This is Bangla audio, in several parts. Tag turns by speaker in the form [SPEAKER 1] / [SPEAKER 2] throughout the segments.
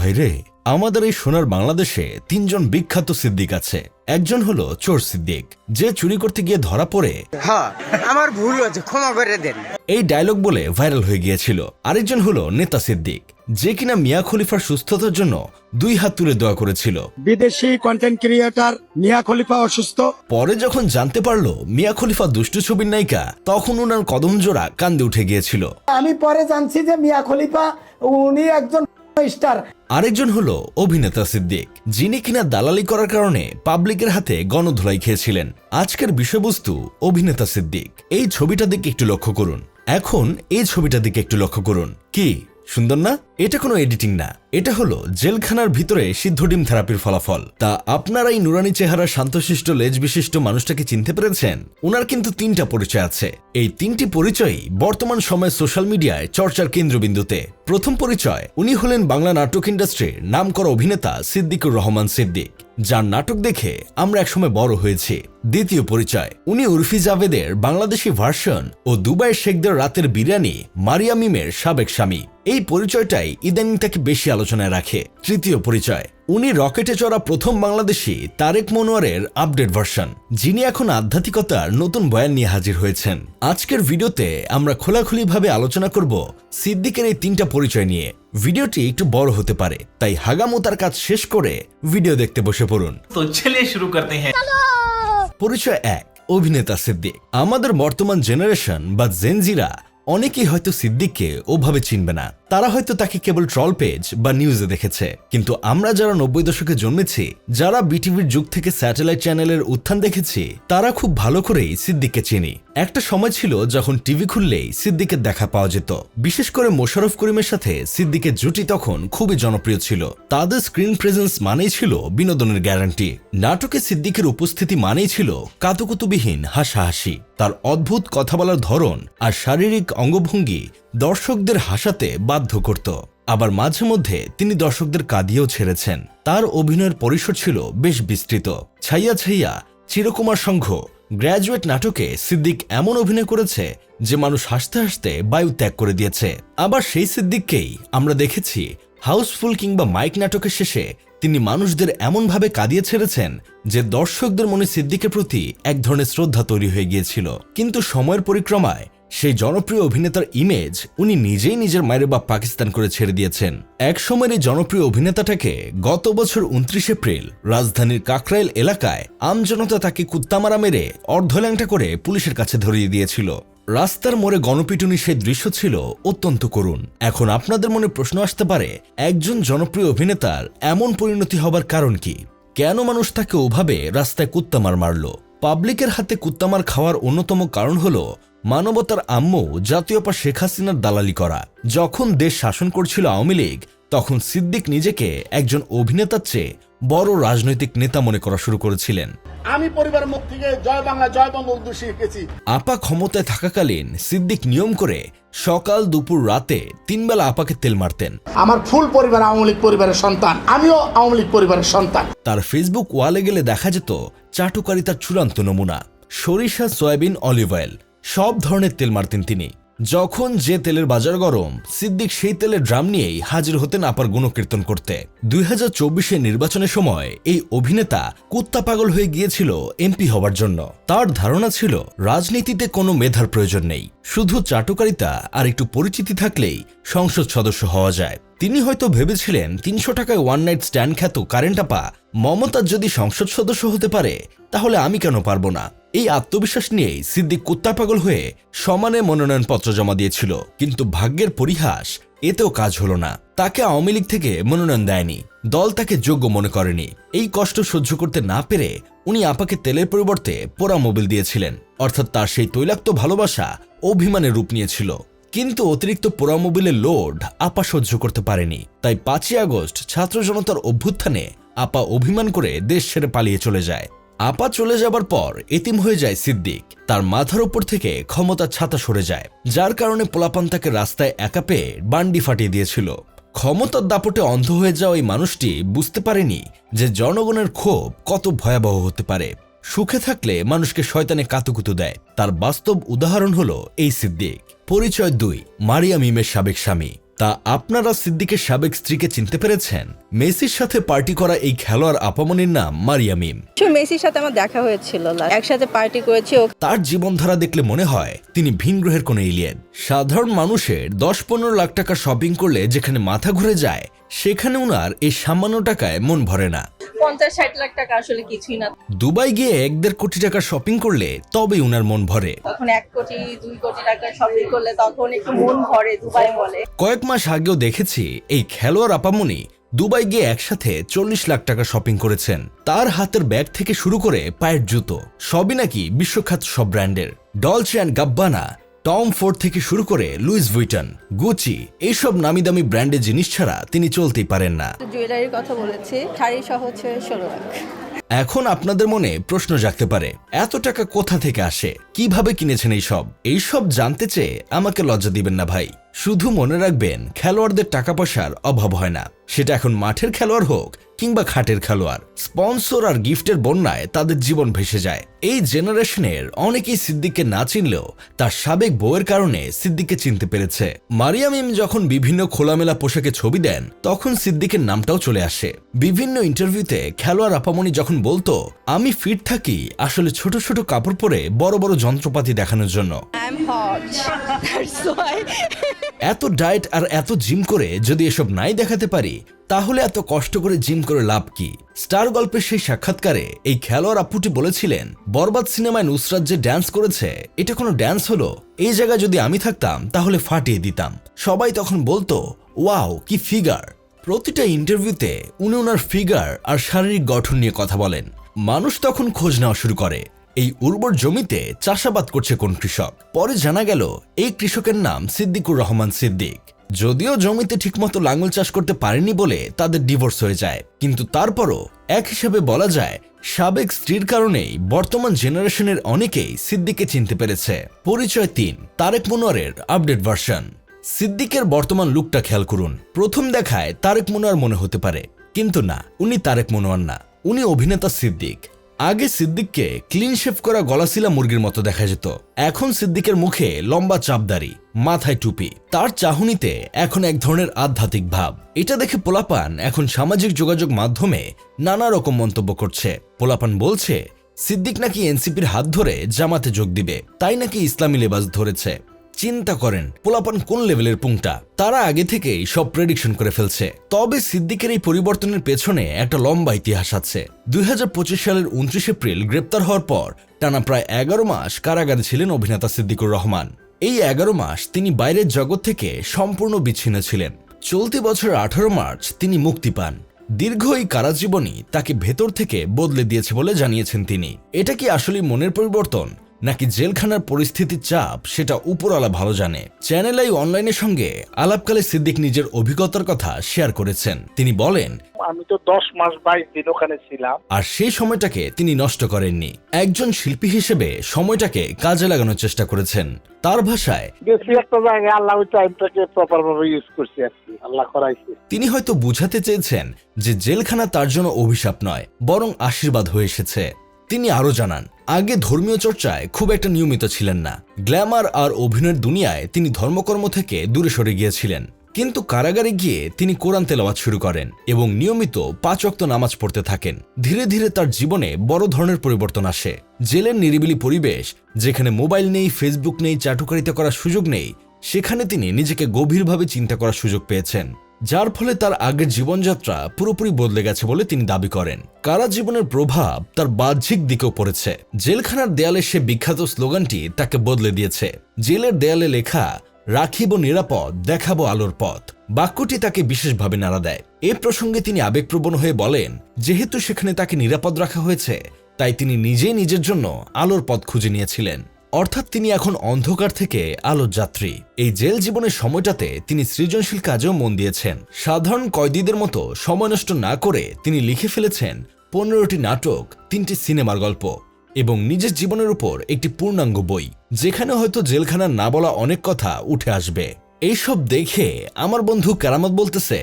[SPEAKER 1] ভাইরে, আমাদের এই সোনার বাংলাদেশে তিনজন বিখ্যাত সিদ্দিক আছে। একজন হলো চোর সিদ্দিক, যে চুরি করতে গিয়ে ধরা পড়ে
[SPEAKER 2] হ্যাঁ আমার ভুল হয়েছে, ক্ষমা করে দেন,
[SPEAKER 1] এই ডায়লগ বলে ভাইরাল হয়ে গিয়েছিল। আরেকজন হলো নেতা সিদ্দিক, যে কিনা মিয়া খলিফার সুস্থতার জন্য 2 হাত তুলে দোয়া করেছিল।
[SPEAKER 3] বিদেশি কন্টেন্ট ক্রিয়েটর মিয়া খলিফা অসুস্থ।
[SPEAKER 1] পরে যখন জানতে পারলো মিয়া খলিফা দুষ্টু ছবির নায়িকা, তখন ওনার কদম জোড়া কান্দে উঠে গিয়েছিল।
[SPEAKER 3] আমি পরে জানছি যে মিয়া খলিফা উনি একজন স্টার।
[SPEAKER 1] আরেকজন হলো অভিনেতা সিদ্দিক, যিনি কিনা দালালি করার কারণে পাবলিকের হাতে গণধোলাই খেয়েছিলেন। আজকের বিষয়বস্তু অভিনেতা সিদ্দিক। এই ছবিটা দিকে একটু লক্ষ্য করুন। এখন এই ছবিটা দিকে একটু লক্ষ্য করুন। কি সুন্দর না? এটা কোনো এডিটিং না, এটা হলো জেলখানার ভিতরে সিদ্ধ ডিম থেরাপির ফলাফল। তা আপনারা এই নুরানি চেহারা শান্তশিষ্ট লেজ বিশিষ্ট মানুষটাকে চিনতে পেরেছেন? উনার কিন্তু 3টা পরিচয় আছে। এই 3টি পরিচয়ই বর্তমান সময়ে সোশ্যাল মিডিয়ায় চর্চার কেন্দ্রবিন্দুতে। প্রথম পরিচয়, উনি হলেন বাংলা নাটক ইন্ডাস্ট্রির নামকরা অভিনেতা সিদ্দিকুর রহমান সিদ্দিক, যার নাটক দেখে আমরা একসময় বড় হয়েছি। দ্বিতীয় পরিচয়, উনি উর্ফি জাভেদের বাংলাদেশি ভার্সন ও দুবাইয়ের শেখদের রাতের বিরিয়ানি মারিয়া মিমের সাবেক স্বামী। এই পরিচয়টাই ইদানিং তাকে বেশি আলোচনায় রাখে। তৃতীয় পরিচয়, উনি রকেটে চড়া প্রথম বাংলাদেশি তারেক মনোয়ারের আপডেট ভার্সন, যিনি এখন আধ্যাত্মিকতার নতুন বয়ান নিয়ে হাজির হয়েছেন। আজকের ভিডিওতে আমরা খোলাখুলিভাবে আলোচনা করব সিদ্দিকের এই 3টা পরিচয় নিয়ে। ভিডিওটি একটু বড় হতে পারে, তাই হাগামোতার কাজ শেষ করে ভিডিও দেখতে বসে পড়ুন।
[SPEAKER 4] তো চলিয়ে শুরু করতে হ্যাঁ।
[SPEAKER 1] পরিচয় 1, অভিনেতা সিদ্দিক। আমাদের বর্তমান জেনারেশন বা জেনজিরা অনেকেই হয়তো সিদ্দিককে ওভাবে চিনবে না। তারা হয়তো তাকে কেবল ট্রল পেজ বা নিউজে দেখেছে। কিন্তু আমরা যারা 90 দশকে জন্মেছি, যারা বিটিভির যুগ থেকে স্যাটেলাইট চ্যানেলের উত্থান দেখেছি, তারা খুব ভালো করেই সিদ্দিককে চিনি। একটা সময় ছিল যখন টিভি খুললেই সিদ্দিকের দেখা পাওয়া যেত। বিশেষ করে মোশাররফ করিমের সাথে সিদ্দিকের জুটি তখন খুবই জনপ্রিয় ছিল। তাদের স্ক্রিন প্রেজেন্স মানেই ছিল বিনোদনের গ্যারান্টি। নাটকে সিদ্দিকের উপস্থিতি মানেই ছিল কাতুকুতুবিহীন হাসাহাসি। তার অদ্ভুত কথা বলার ধরন আর শারীরিক অঙ্গভঙ্গি দর্শকদের হাসাতে বাধ্য করত। আবার মাঝে মধ্যে তিনি দর্শকদের কাঁদিয়েও ছেড়েছেন। তার অভিনয়ের পরিসর ছিল বেশ বিস্তৃত। ছাইয়া ছাইয়া, চিরকুমার সংঘ, গ্র্যাজুয়েট নাটকে সিদ্দিক এমন অভিনয় করেছে যে মানুষ হাসতে হাসতে বায়ু ত্যাগ করে দিয়েছে। আবার সেই সিদ্দিককেই আমরা দেখেছি হাউসফুল কিংবা মাইক নাটকের শেষে তিনি মানুষদের এমনভাবে কাঁদিয়ে ছেড়েছেন যে দর্শকদের মনে সিদ্দিকের প্রতি এক ধরনের শ্রদ্ধা তৈরি হয়ে গিয়েছিল। কিন্তু সময়ের পরিক্রমায় সেই জনপ্রিয় অভিনেতার ইমেজ উনি নিজেই নিজের মায়ের বাপ পাকিস্তান করে ছেড়ে দিয়েছেন। এক সময়ের এই জনপ্রিয় অভিনেতাটাকে গত বছর 29 এপ্রিল রাজধানীর কাকরাইল এলাকায় আমজনতা তাকে কুত্তামারা মেরে অর্ধল্যাংটা করে পুলিশের কাছে ধরিয়ে দিয়েছিল। রাস্তার মোড়ে গণপিটুনি সেই দৃশ্য ছিল অত্যন্ত করুণ। এখন আপনাদের মনে প্রশ্ন আসতে পারে, একজন জনপ্রিয় অভিনেতার এমন পরিণতি হবার কারণ কি? কেন মানুষ তাকে ওভাবে রাস্তায় কুত্তামার মারল? পাবলিকের হাতে কুত্তামার খাওয়ার অন্যতম কারণ হলো মানবতার আম্মু জাতীয়পা শেখ হাসিনার দালালি করা। যখন দেশ শাসন করছিল আওয়ামী লীগ, তখন সিদ্দিক নিজেকে একজন অভিনেতার চেয়ে বড় রাজনৈতিক নেতা মনে করা শুরু করেছিলেন।
[SPEAKER 5] আমি পরিবারের মুখ থেকে জয় বাংলা জয় বঙ্গবন্ধু শিখেছি।
[SPEAKER 1] আপা ক্ষমতায় থাকাকালীন সিদ্দিক নিয়ম করে সকাল দুপুর রাতে 3 বেলা আপাকে তেল মারতেন।
[SPEAKER 5] আমার ফুল পরিবার আওয়ামী লীগ পরিবারের সন্তান, আমিও আওয়ামী লীগ পরিবারের সন্তান।
[SPEAKER 1] তার ফেসবুক ওয়ালে গেলে দেখা যেত চাটুকারিতার চূড়ান্ত নমুনা। সরিষা, সয়াবিন, অলিভ অয়েল সব ধরনের তেল মারতেন তিনি। যখন যে তেলের বাজার গরম, সিদ্দিক সেই তেলের ড্রাম নিয়েই হাজির হতেন আপার গুণকীর্তন করতে। 2024 নির্বাচনের সময় এই অভিনেতা কুত্তা পাগল হয়ে গিয়েছিল এমপি হবার জন্য। তার ধারণা ছিল রাজনীতিতে কোনো মেধার প্রয়োজন নেই, শুধু চাটুকারিতা আর একটু পরিচিতি থাকলেই সংসদ সদস্য হওয়া যায়। তিনি হয়তো ভেবেছিলেন 300 টাকায় ওয়ান নাইট স্ট্যান্ড খ্যাত কারেন্ট আপা মমতা যদি সংসদ সদস্য হতে পারে, তাহলে আমি কেন পারবো না? এই আত্মবিশ্বাস নিয়েই সিদ্দিক কুত্তা পাগল হয়ে সমানে মনোনয়নপত্র জমা দিয়েছিল। কিন্তু ভাগ্যের পরিহাস, এতেও কাজ হলো না। তাকে আওয়ামী লীগ থেকে মনোনয়ন দেয়নি, দল তাকে যোগ্য মনে করেনি। এই কষ্ট সহ্য করতে না পেরে উনি আপাকে তেলের পরিবর্তে পোড়া মোবিল দিয়েছিলেন। অর্থাৎ তার সেই তৈলাক্ত ভালোবাসা অভিমানের রূপ নিয়েছিল। কিন্তু অতিরিক্ত পোড়া মোবিলের লোড আপা সহ্য করতে পারেনি। তাই 5ই আগস্ট ছাত্র জনতার অভ্যুত্থানে আপা অভিমান করে দেশ ছেড়ে পালিয়ে চলে যায়। আপা চলে যাবার পর এতিম হয়ে যায় সিদ্দিক। তার মাথার উপর থেকে ক্ষমতার ছাতা সরে যায়, যার কারণে পোলাপান তাকে রাস্তায় একা পেয়ে বান্ডি ফাটিয়ে দিয়েছিল। ক্ষমতার দাপটে অন্ধ হয়ে যাওয়া এই মানুষটি বুঝতে পারেনি যে জনগণের ক্ষোভ কত ভয়াবহ হতে পারে। সুখে থাকলে মানুষকে শয়তানে কাতুকুতু দেয়। তার বাস্তব উদাহরণ হলো এই সিদ্দিক। পরিচয় 2, মারিয়া মিমের সাবেক স্বামী। তা আপনারা সিদ্দিকের সাবেক স্ত্রীকে চিনতে পেরেছেন? মেসির সাথে পার্টি করা এই খেলোয়াড় আপামনির নাম মারিয়া মিম।
[SPEAKER 4] মেসির সাথে আমার দেখা হয়েছিল, একসাথে পার্টি করেছি।
[SPEAKER 1] তার জীবনধারা দেখলে মনে হয় তিনি ভিন গ্রহের কোনো এলিয়েন। সাধারণ মানুষের ১০-১৫ লাখ টাকা শপিং করলে যেখানে মাথা ঘুরে যায়, সেখানে উনার এই সামান্য টাকায় মন ভরে না।
[SPEAKER 4] ৫০-৬০ লাখ টাকা আসলে কিছুই না।
[SPEAKER 1] দুবাই গিয়ে ১-১.৫ কোটি টাকা শপিং করলে তবে উনার মন ভরে।
[SPEAKER 4] তখন ১ কোটি ২ কোটি টাকা শপিং করলে তখন একটু মন ভরে, দুবাই বলে।
[SPEAKER 1] কয়েক মাস আগেও দেখেছি এই খেলোয়াড় আপামনি দুবাই গিয়ে একসাথে ৪০ লাখ টাকা শপিং করেছেন। তার হাতের ব্যাগ থেকে শুরু করে পায়ের জুতো সবই নাকি বিশ্বখ্যাত সব ব্র্যান্ডের। ডলচে অ্যান্ড গাব্বানা, টম ফোর্ড থেকে শুরু করে লুইস ভুইটন, গুচি, এইসব নামি দামি ব্র্যান্ডের জিনিস ছাড়া তিনি চলতেই পারেন না।
[SPEAKER 4] জুয়েলারির কথা বলেছি, শাড়ি সহ হচ্ছে ১৬ লাখ।
[SPEAKER 1] এখন আপনাদের মনে প্রশ্ন জাগতে পারে, এত টাকা কোথা থেকে আসে, কিভাবে কিনেছেন এইসব জানতে চেয়ে আমাকে লজ্জা দিবেন না ভাই। শুধু মনে রাখবেন, খেলোয়াড়দের টাকা পয়সার অভাব হয় না, সেটা এখন মাঠের খেলোয়াড় হোক কিংবা খাটের খেলোয়াড়। স্পন্সর আর গিফটের বন্যায় তাদের জীবন ভেসে যায়। এই জেনারেশনের অনেকেই সিদ্দিককে না চিনলেও তার সাবেক বউয়ের কারণে সিদ্দিককে চিনতে পেরেছে। মারিয়া মিম যখন বিভিন্ন খোলামেলা পোশাকে ছবি দেন, তখন সিদ্দিকের নামটাও চলে আসে। বিভিন্ন ইন্টারভিউতে খেলোয়াড় আপামনি যখন বলতো, আমি ফিট থাকি আসলে ছোট ছোট কাপড় পরে বড় বড় যন্ত্রপাতি দেখানোর জন্য। এত ডায়েট আর এত জিম করে যদি এসব নাই দেখাতে পারি, তাহলে এত কষ্ট করে জিম করে লাভ কি? স্টার গল্পের সেই সাক্ষাৎকারে এই খেলোয়াড় আপুটি বলেছিলেন, বরবাদ সিনেমায় নুসরাত যে ড্যান্স করেছে, এটা কোনো ড্যান্স হলো? এই জায়গায় যদি আমি থাকতাম তাহলে ফাটিয়ে দিতাম। সবাই তখন বলতো, ওয়াও কি ফিগার। প্রতিটা ইন্টারভিউতে উনি ওনার ফিগার আর শারীরিক গঠন নিয়ে কথা বলেন। মানুষ তখন খোঁজ নেওয়া শুরু করে, এই উর্বর জমিতে চাষাবাদ করছে কোন কৃষক। পরে জানা গেল এই কৃষকের নাম সিদ্দিকুর রহমান সিদ্দিক। যদিও জমিতে ঠিকমতো লাঙ্গল চাষ করতে পারেনি বলে তাদের ডিভোর্স হয়ে যায়, কিন্তু তারপরও এক হিসাবে বলা যায় সাবেক স্ত্রীর কারণেই বর্তমান জেনারেশনের অনেকেই সিদ্দিককে চিনতে পেরেছে। পরিচয় ৩, তারেক মনোয়ারের আপডেট ভার্সন। সিদ্দিকের বর্তমান লুকটা খেয়াল করুন। প্রথম দেখায় তারেক মনোয়ার মনে হতে পারে, কিন্তু না, উনি তারেক মনোয়ার না, উনি অভিনেতা সিদ্দিক। আগে সিদ্দিককে ক্লিন শেভ করা গলাশিলা মুরগির মতো দেখা যেত, এখন সিদ্দিকের মুখে লম্বা চাপদাড়ি, মাথায় টুপি। তার চাহনিতে এখন এক ধরনের আধ্যাত্মিক ভাব। এটা দেখে পোলাপান এখন সামাজিক যোগাযোগ মাধ্যমে নানা রকম মন্তব্য করছে। পোলাপান বলছে সিদ্দিক নাকি এনসিপির হাত ধরে জামাতে যোগ দিবে, তাই নাকি ইসলামী লেবাস ধরেছে। চিন্তা করেন পোলাপান কোন লেভেলের পুংটা। তারা আগে থেকেই সব প্রেডিকশন করে ফেলছে। তবে সিদ্দিকের এই পরিবর্তনের পেছনে একটা লম্বা ইতিহাস আছে। ২০২৫ সালের ২৯ এপ্রিল গ্রেপ্তার হওয়ার পর টানা প্রায় ১১ মাস কারাগারে ছিলেন অভিনেতা সিদ্দিকুর রহমান। এই ১১ মাস তিনি বাইরের জগৎ থেকে সম্পূর্ণ বিচ্ছিন্ন ছিলেন। চলতি বছর ১৮ মার্চ তিনি মুক্তি পান। দীর্ঘ এই কারাজীবনী তাকে ভেতর থেকে বদলে দিয়েছে বলে জানিয়েছেন তিনি। এটা কি আসলে মনের পরিবর্তন নাকি জেলখানার পরিস্থিতির চাপ, সেটা উপরওয়ালা ভালো জানে। চ্যানেল আই অনলাইনের সঙ্গে আলাপকালে সিদ্দিক নিজের অভিজ্ঞতার কথা শেয়ার করেছেন। তিনি বলেন,
[SPEAKER 5] আমি তো ১০ মাস ২২ দিন ওখানে ছিলাম,
[SPEAKER 1] আর সেই সময়টাকে তিনি নষ্ট করেননি। একজন শিল্পী হিসেবে সময়টাকে কাজে লাগানোর চেষ্টা করেছেন। তার ভাষায়,
[SPEAKER 5] গেছি একটা জায়গায়, আল্লাহ ওই টাইমটাকে প্রপার ভাবে ইউজ করছি আর কি, আল্লাহ করাইছে।
[SPEAKER 1] তিনি হয়তো বুঝাতে চেয়েছেন যে জেলখানা তার জন্য অভিশাপ নয়, বরং আশীর্বাদ হয়ে এসেছে। তিনি আরো জানান, আগে ধর্মীয় চর্চায় খুব একটা নিয়মিত ছিলেন না। গ্ল্যামার আর অভিনয়ের দুনিয়ায় তিনি ধর্মকর্ম থেকে দূরে সরে গিয়েছিলেন। কিন্তু কারাগারে গিয়ে তিনি কোরআন তেলাওয়াত শুরু করেন এবং নিয়মিত ৫ ওয়াক্ত নামাজ পড়তে থাকেন। ধীরে ধীরে তার জীবনে বড় ধরনের পরিবর্তন আসে। জেলের নিরিবিলি পরিবেশ, যেখানে মোবাইল নেই, ফেসবুক নেই, চাটুকারিতা করার সুযোগ নেই, সেখানে তিনি নিজেকে গভীরভাবে চিন্তা করার সুযোগ পেয়েছেন, যার ফলে তার আগের জীবনযাত্রা পুরোপুরি বদলে গেছে বলে তিনি দাবি করেন। কারা জীবনের প্রভাব তার বাহ্যিক দিকেও পড়েছে। জেলখানার দেয়ালে সে বিখ্যাত স্লোগানটি তাকে বদলে দিয়েছে। জেলের দেয়ালে লেখা, রাখিব নিরাপদ, দেখাবো আলোর পথ, বাক্যটি তাকে বিশেষভাবে নাড়া দেয়। এ প্রসঙ্গে তিনি আবেগপ্রবণ হয়ে বলেন, যেহেতু সেখানে তাকে নিরাপদ রাখা হয়েছে, তাই তিনি নিজেই নিজের জন্য আলোর পথ খুঁজে নিয়েছিলেন। অর্থাৎ তিনি এখন অন্ধকার থেকে আলোর যাত্রী। এই জেল জীবনের সময়টাতে তিনি সৃজনশীল কাজেও মন দিয়েছেন। সাধারণ কয়েদিদের মতো সময় নষ্ট না করে তিনি লিখে ফেলেছেন ১৫টি নাটক, ৩টি সিনেমার গল্প এবং নিজের জীবনের উপর একটি পূর্ণাঙ্গ বই, যেখানে হয়তো জেলখানার না বলা অনেক কথা উঠে আসবে। এইসব দেখে আমার বন্ধু কেরামত বলতেছে,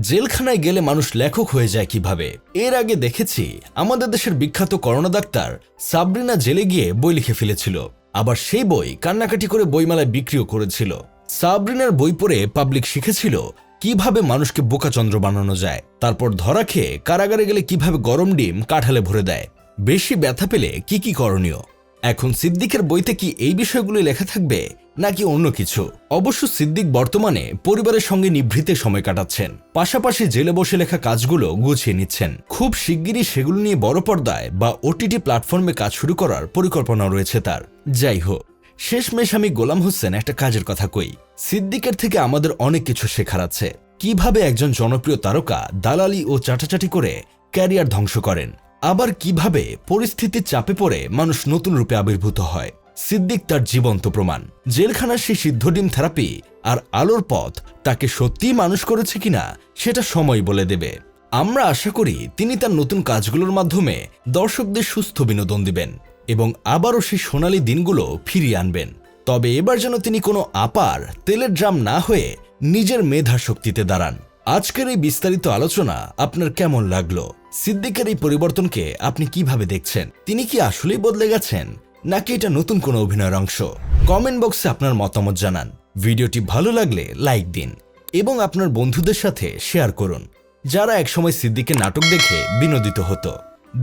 [SPEAKER 1] জেলখানায় গেলে মানুষ লেখক হয়ে যায় কিভাবে। এর আগে দেখেছি আমাদের দেশের বিখ্যাত করোনা ডাক্তার সাবরিনা জেলে গিয়ে বই লিখে ফেলেছিল, আবার সেই বই কান্নাকাটি করে বইমেলায় বিক্রিও করেছিল। সাবরিনার বই পড়ে পাবলিক শিখেছিল কিভাবে মানুষকে বোকাচন্দ্র বানানো যায়, তারপর ধরা খেয়ে কারাগারে গেলে কিভাবে গরম ডিম কাঁঠালে ভরে দেয়, বেশি ব্যথা পেলে কি কি করণীয়। এখন সিদ্দিকের বইতে কি এই বিষয়গুলো লেখা থাকবে নাকি অন্য কিছু? অবশ্য সিদ্দিক বর্তমানে পরিবারের সঙ্গে নিভৃতে সময় কাটাচ্ছেন, পাশাপাশি জেলে বসে লেখা কাজগুলো গুছিয়ে নিচ্ছেন। খুব শিগগিরই সেগুলো নিয়ে বড় পর্দায় বা ওটিটি প্ল্যাটফর্মে কাজ শুরু করার পরিকল্পনা রয়েছে তার। যাই হোক, শেষমেশ আমি গোলাম হোসেন একটা কাজের কথা কই, সিদ্দিকের থেকে আমাদের অনেক কিছু শেখার আছে। কিভাবে একজন জনপ্রিয় তারকা দালালি ও চাটাচাটি করে ক্যারিয়ার ধ্বংস করেন, আবার কিভাবে পরিস্থিতির চাপে পড়ে মানুষ নতুন রূপে আবির্ভূত হয়। সিদ্দিক তার জীবন্ত প্রমাণ। জেলখানার সেই সিদ্ধ ডিম থেরাপি আর আলোর পথ তাকে সত্যিই মানুষ করেছে কিনা সেটা সময় বলে দেবে। আমরা আশা করি তিনি তার নতুন কাজগুলোর মাধ্যমে দর্শকদের সুস্থ বিনোদন দিবেন এবং আবারও সেই সোনালী দিনগুলো ফিরিয়ে আনবেন। তবে এবার যেন তিনি কোনো আপার তেলের ড্রাম না হয়ে নিজের মেধা শক্তিতে দাঁড়ান। আজকের এই বিস্তারিত আলোচনা আপনার কেমন লাগলো? সিদ্দিকের এই পরিবর্তনকে আপনি কিভাবে দেখছেন? তিনি কি আসলেই বদলে গেছেন নাকি এটা নতুন কোনো অভিনয়ের অংশ? কমেন্ট বক্সে আপনার মতামত জানান। ভিডিওটি ভালো লাগলে লাইক দিন এবং আপনার বন্ধুদের সাথে শেয়ার করুন যারা একসময় সিদ্দিকের নাটক দেখে বিনোদিত হতো।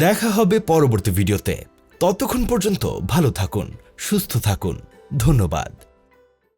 [SPEAKER 1] দেখা হবে পরবর্তী ভিডিওতে। ততক্ষণ পর্যন্ত ভালো থাকুন, সুস্থ থাকুন। ধন্যবাদ।